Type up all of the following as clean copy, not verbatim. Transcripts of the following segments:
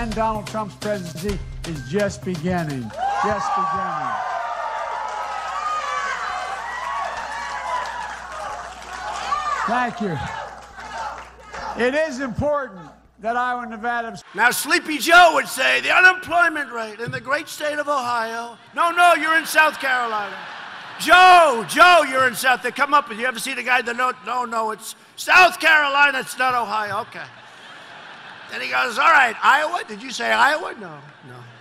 end Donald Trump's presidency is just beginning. Just beginning. Thank you. It is important that Iowa and Nevada... Now, Sleepy Joe would say the unemployment rate in the great state of Ohio... No, you're in South Carolina. Joe, you're in South... They come up with you. Ever see the guy that... No, it's South Carolina. It's not Ohio. Okay. Then he goes, all right, Iowa? Did you say Iowa? No.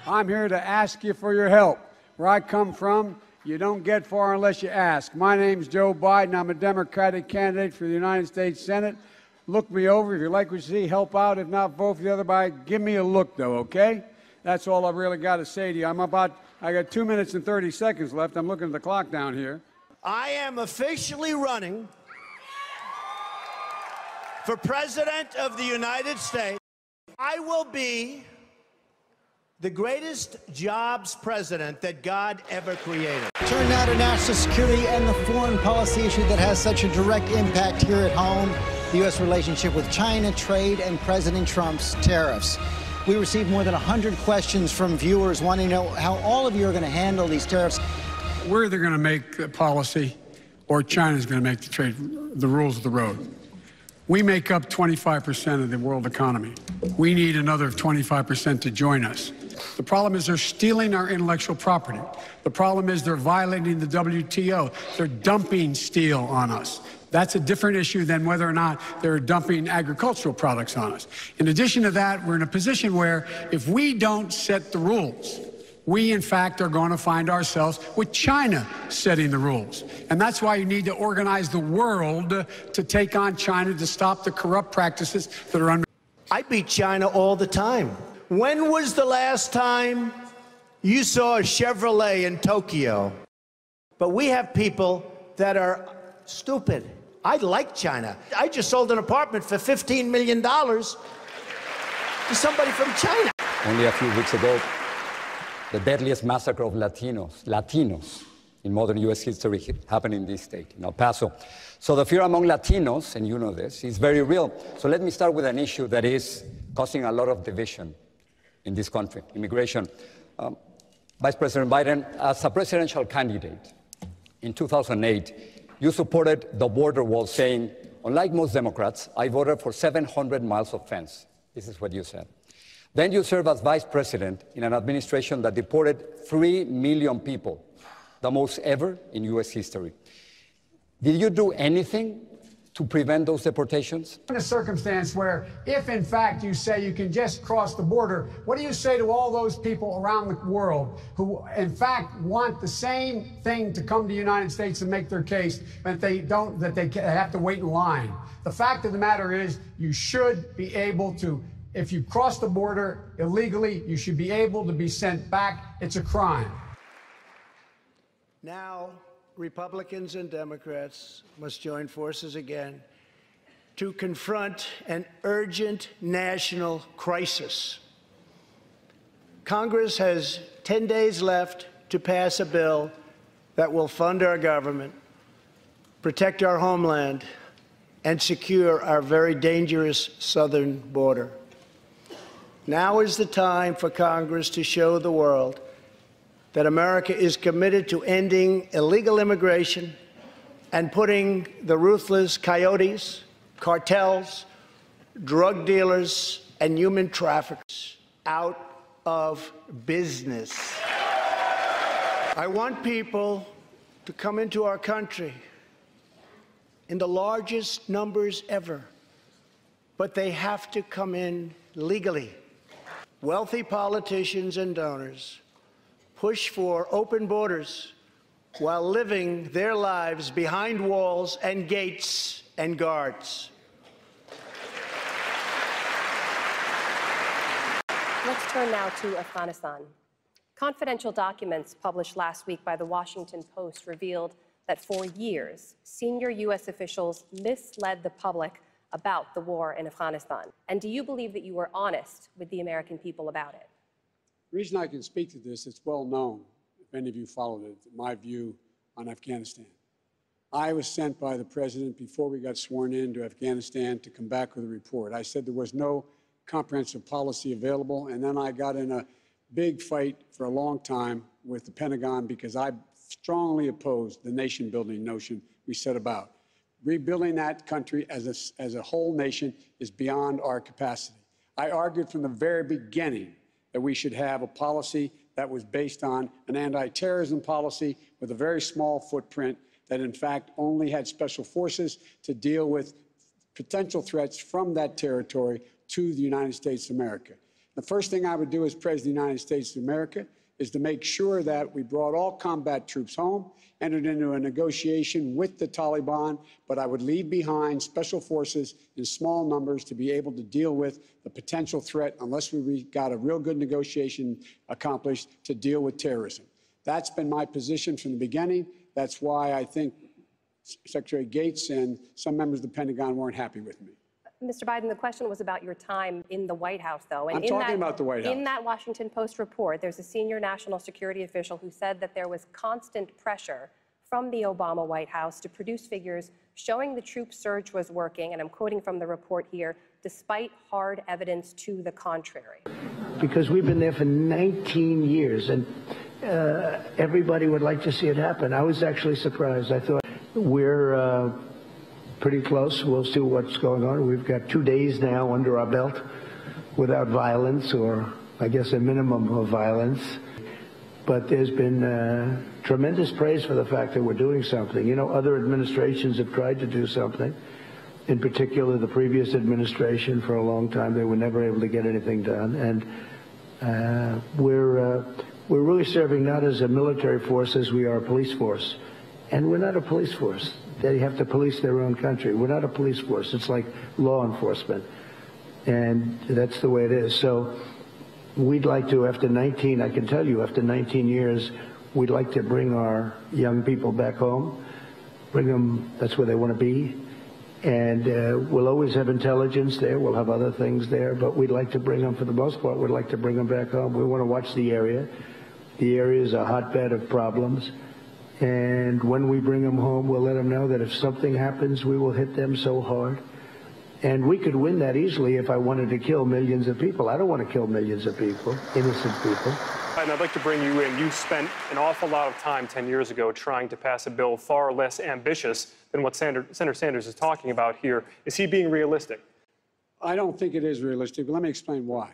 I'm here to ask you for your help. Where I come from, you don't get far unless you ask. My name's Joe Biden. I'm a Democratic candidate for the United States Senate. Look me over. If you like what you see, help out. If not, vote for the other guy. Give me a look, though, okay? That's all I've really got to say to you. I got 2 minutes and 30 seconds left. I'm looking at the clock down here. I am officially running for President of the United States. I will be the greatest jobs president that God ever created. Turn now to national security and the foreign policy issue that has such a direct impact here at home, the U.S. relationship with China, trade, and President Trump's tariffs. We received more than 100 questions from viewers wanting to know how all of you are going to handle these tariffs. We're either going to make the policy or China's going to make the rules of the road. We make up 25% of the world economy. We need another 25% to join us. The problem is they're stealing our intellectual property. The problem is they're violating the WTO. They're dumping steel on us. That's a different issue than whether or not they're dumping agricultural products on us. In addition to that, we're in a position where if we don't set the rules, we, in fact, are going to find ourselves with China setting the rules. And that's why you need to organize the world to take on China, to stop the corrupt practices that are I beat China all the time. When was the last time you saw a Chevrolet in Tokyo? But we have people that are stupid. I like China. I just sold an apartment for $15 million to somebody from China. Only a few weeks ago, the deadliest massacre of Latinos in modern U.S. history happened in this state, in El Paso. So the fear among Latinos, and you know this, is very real. So let me start with an issue that is causing a lot of division in this country, immigration. Vice President Biden, as a presidential candidate in 2008, you supported the border wall, saying, unlike most Democrats, I voted for 700 miles of fence. This is what you said. Then you served as vice president in an administration that deported 3 million people, the most ever in U.S. history. Did you do anything to prevent those deportations? In a circumstance where, if in fact you say you can just cross the border, what do you say to all those people around the world who in fact want the same thing to come to the United States and make their case, but they don't, that they have to wait in line? The fact of the matter is, you should be able to, if you cross the border illegally, you should be able to be sent back. It's a crime. Now, Republicans and Democrats must join forces again to confront an urgent national crisis. Congress has 10 days left to pass a bill that will fund our government, protect our homeland, and secure our very dangerous southern border. Now is the time for Congress to show the world that America is committed to ending illegal immigration and putting the ruthless coyotes, cartels, drug dealers, and human traffickers out of business. I want people to come into our country in the largest numbers ever, but they have to come in legally. Wealthy politicians and donors push for open borders while living their lives behind walls and gates and guards. Let's turn now to Afghanistan. Confidential documents published last week by the Washington Post revealed that for years, senior U.S. officials misled the public about the war in Afghanistan. And do you believe that you were honest with the American people about it? The reason I can speak to this, it's well known, if any of you followed it, my view on Afghanistan. I was sent by the president before we got sworn in to Afghanistan to come back with a report. I said there was no comprehensive policy available. And then I got in a big fight for a long time with the Pentagon because I strongly opposed the nation-building notion we set about. Rebuilding that country as a whole nation is beyond our capacity. I argued from the very beginning that we should have a policy that was based on an anti-terrorism policy with a very small footprint that, in fact, only had special forces to deal with potential threats from that territory to the United States of America. The first thing I would do as President of the United States of America is to make sure that we brought all combat troops home, entered into a negotiation with the Taliban, but I would leave behind special forces in small numbers to be able to deal with the potential threat unless we got a real good negotiation accomplished to deal with terrorism. That's been my position from the beginning. That's why I think Secretary Gates and some members of the Pentagon weren't happy with me. Mr. Biden, the question was about your time in the White House, though. And I'm talking about the White House. In that Washington Post report, there's a senior national security official who said that there was constant pressure from the Obama White House to produce figures showing the troop surge was working, and I'm quoting from the report here, despite hard evidence to the contrary. Because we've been there for 19 years, and everybody would like to see it happen. I was actually surprised. I thought we're pretty close. We'll see what's going on. We've got 2 days now under our belt without violence, or I guess a minimum of violence. But there's been tremendous praise for the fact that we're doing something. You know, other administrations have tried to do something. In particular, the previous administration, for a long time, they were never able to get anything done. And we're really serving not as a military force as we are a police force. And we're not a police force. They have to police their own country. We're not a police force. It's like law enforcement. And that's the way it is. So we'd like to, after 19, I can tell you, after 19 years, we'd like to bring our young people back home, bring them, that's where they want to be. And we'll always have intelligence there. We'll have other things there. But we'd like to bring them, for the most part, we'd like to bring them back home. We want to watch the area. The area is a hotbed of problems. And when we bring them home, we'll let them know that if something happens, we will hit them so hard. And we could win that easily if I wanted to kill millions of people. I don't want to kill millions of people, innocent people. And I'd like to bring you in. You spent an awful lot of time 10 years ago trying to pass a bill far less ambitious than what Senator Sanders is talking about here. Is he being realistic? I don't think it is realistic, but let me explain why.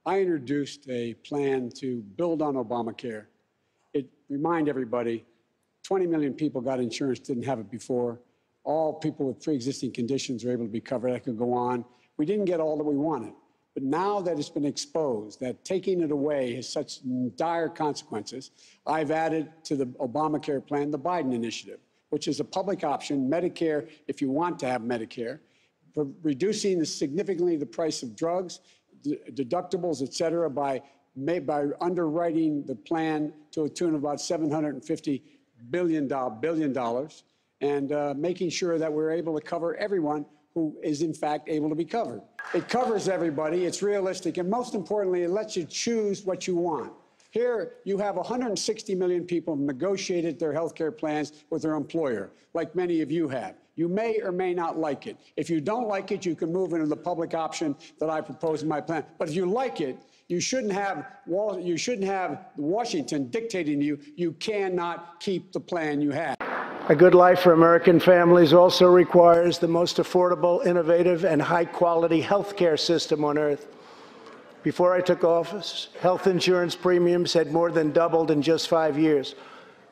I introduced a plan to build on Obamacare. Remind everybody, 20 million people got insurance, didn't have it before. All people with pre-existing conditions are able to be covered. I could go on. We didn't get all that we wanted. But now that it's been exposed, that taking it away has such dire consequences, I've added to the Obamacare plan the Biden initiative, which is a public option, Medicare, if you want to have Medicare, for reducing significantly the price of drugs, deductibles, et cetera, by underwriting the plan to a tune of about $750 billion, and making sure that we're able to cover everyone who is, in fact, able to be covered. It covers everybody. It's realistic. And most importantly, it lets you choose what you want. Here, you have 160 million people who negotiated their health care plans with their employer, like many of you have. You may or may not like it. If you don't like it, you can move into the public option that I propose in my plan. But if you like it, you shouldn't have Washington dictating to you. You cannot keep the plan you have. A good life for American families also requires the most affordable, innovative, and high-quality health care system on earth. Before I took office, health insurance premiums had more than doubled in just 5 years.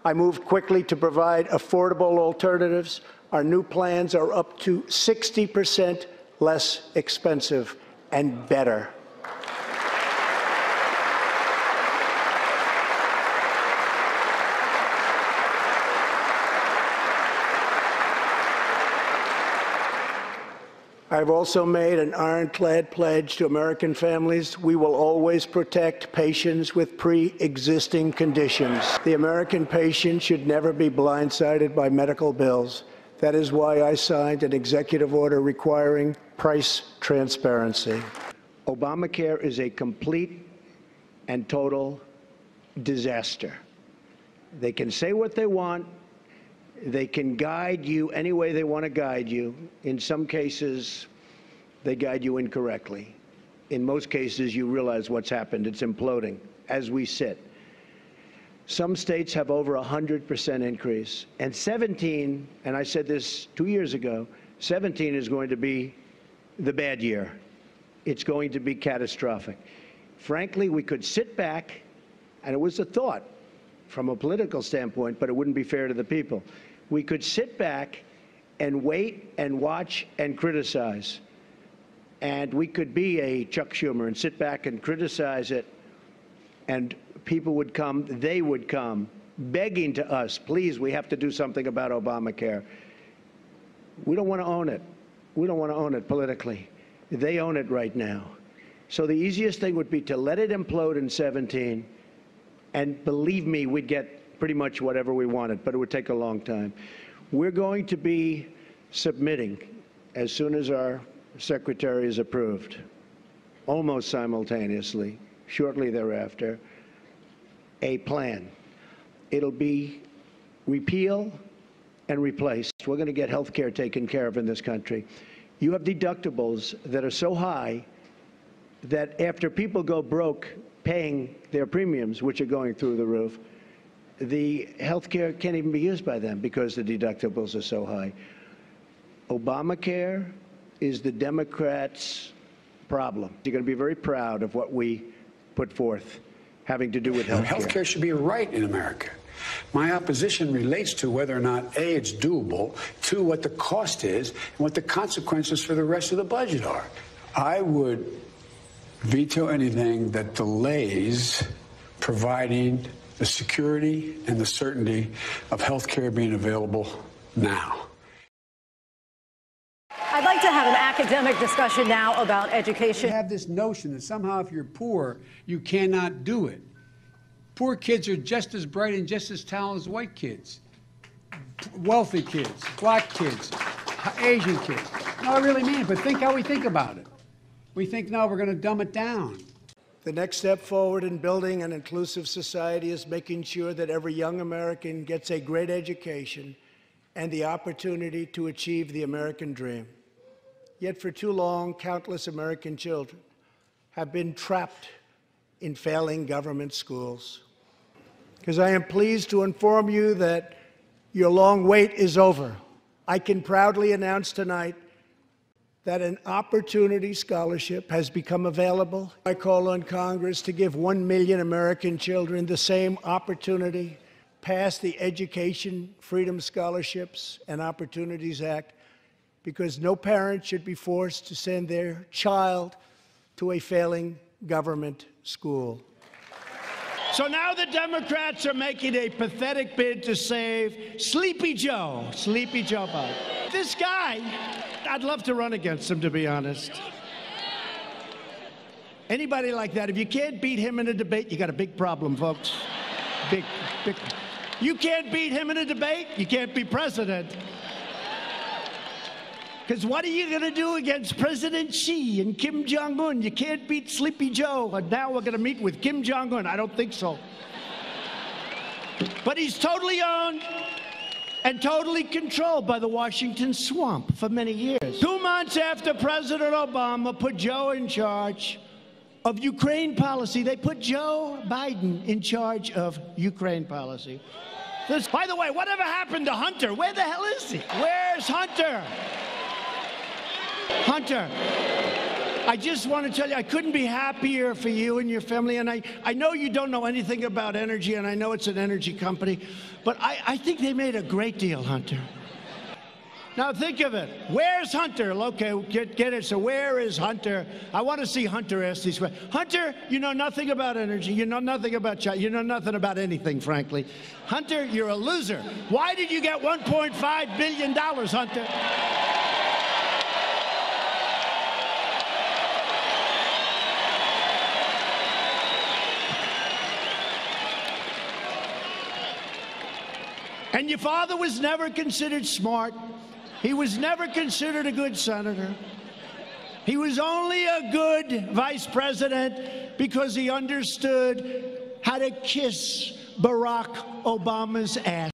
I moved quickly to provide affordable alternatives. Our new plans are up to 60% less expensive and better. I've also made an ironclad pledge to American families. We will always protect patients with pre-existing conditions. The American patient should never be blindsided by medical bills. That is why I signed an executive order requiring price transparency. Obamacare is a complete and total disaster. They can say what they want. They can guide you any way they want to guide you. In some cases, they guide you incorrectly. in most cases, you realize what's happened. It's imploding as we sit. Some states have over 100% increase. And 17, and I said this 2 years ago, 17 is going to be the bad year. It's going to be catastrophic. Frankly, we could sit back, and it was a thought from a political standpoint, but it wouldn't be fair to the people. We could sit back and wait and watch and criticize. And we could be a Chuck Schumer and sit back and criticize it, and people would come, they would come, begging to us, please, we have to do something about Obamacare. We don't want to own it. We don't want to own it politically. They own it right now. So the easiest thing would be to let it implode in 17, and believe me, we'd get pretty much whatever we wanted, but it would take a long time. We're going to be submitting, as soon as our secretary is approved, almost simultaneously, shortly thereafter, a plan. It'll be repeal and replace. We're going to get health care taken care of in this country. You have deductibles that are so high that after people go broke paying their premiums, which are going through the roof, the health care can't even be used by them because the deductibles are so high. Obamacare is the Democrats' problem. You're going to be very proud of what we put forth having to do with health care. Health care should be a right in America. My opposition relates to whether or not, A, it's doable, 2, what the cost is, and what the consequences for the rest of the budget are. I would veto anything that delays providing the security and the certainty of health care being available now. I'd like to have an academic discussion now about education. You have this notion that somehow if you're poor, you cannot do it. Poor kids are just as bright and just as talented as white kids. Wealthy kids, black kids, Asian kids. No, I really mean it, but think how we think about it. We think, no, we're going to dumb it down. The next step forward in building an inclusive society is making sure that every young American gets a great education and the opportunity to achieve the American dream. Yet for too long, countless American children have been trapped in failing government schools. Because I am pleased to inform you that your long wait is over. I can proudly announce tonight that an opportunity scholarship has become available. I call on Congress to give 1 million American children the same opportunity, pass the Education Freedom Scholarships and Opportunities Act, because no parent should be forced to send their child to a failing government school. So now the Democrats are making a pathetic bid to save Sleepy Joe Biden. This guy, I'd love to run against him, to be honest. Anybody like that, if you can't beat him in a debate, you got a big problem, folks. Big. You can't beat him in a debate, you can't be president. Because what are you going to do against President Xi and Kim Jong-un? You can't beat Sleepy Joe. And now we're going to meet with Kim Jong-un. I don't think so. But he's totally owned and totally controlled by the Washington swamp for many years. 2 months after President Obama put Joe in charge of Ukraine policy, they put Joe Biden in charge of Ukraine policy. By the way, whatever happened to Hunter? Where the hell is he? Where's Hunter? Hunter, I just want to tell you, I couldn't be happier for you and your family. And I know you don't know anything about energy, and I know it's an energy company, but I think they made a great deal, Hunter. Now think of it. Where's Hunter? Okay, get it. So where is Hunter? I want to see Hunter ask these questions. Hunter, you know nothing about energy. You know nothing about China. You know nothing about anything, frankly. Hunter, you're a loser. Why did you get $1.5 billion, Hunter? And your father was never considered smart. He was never considered a good senator. He was only a good vice president because he understood how to kiss Barack Obama's ass.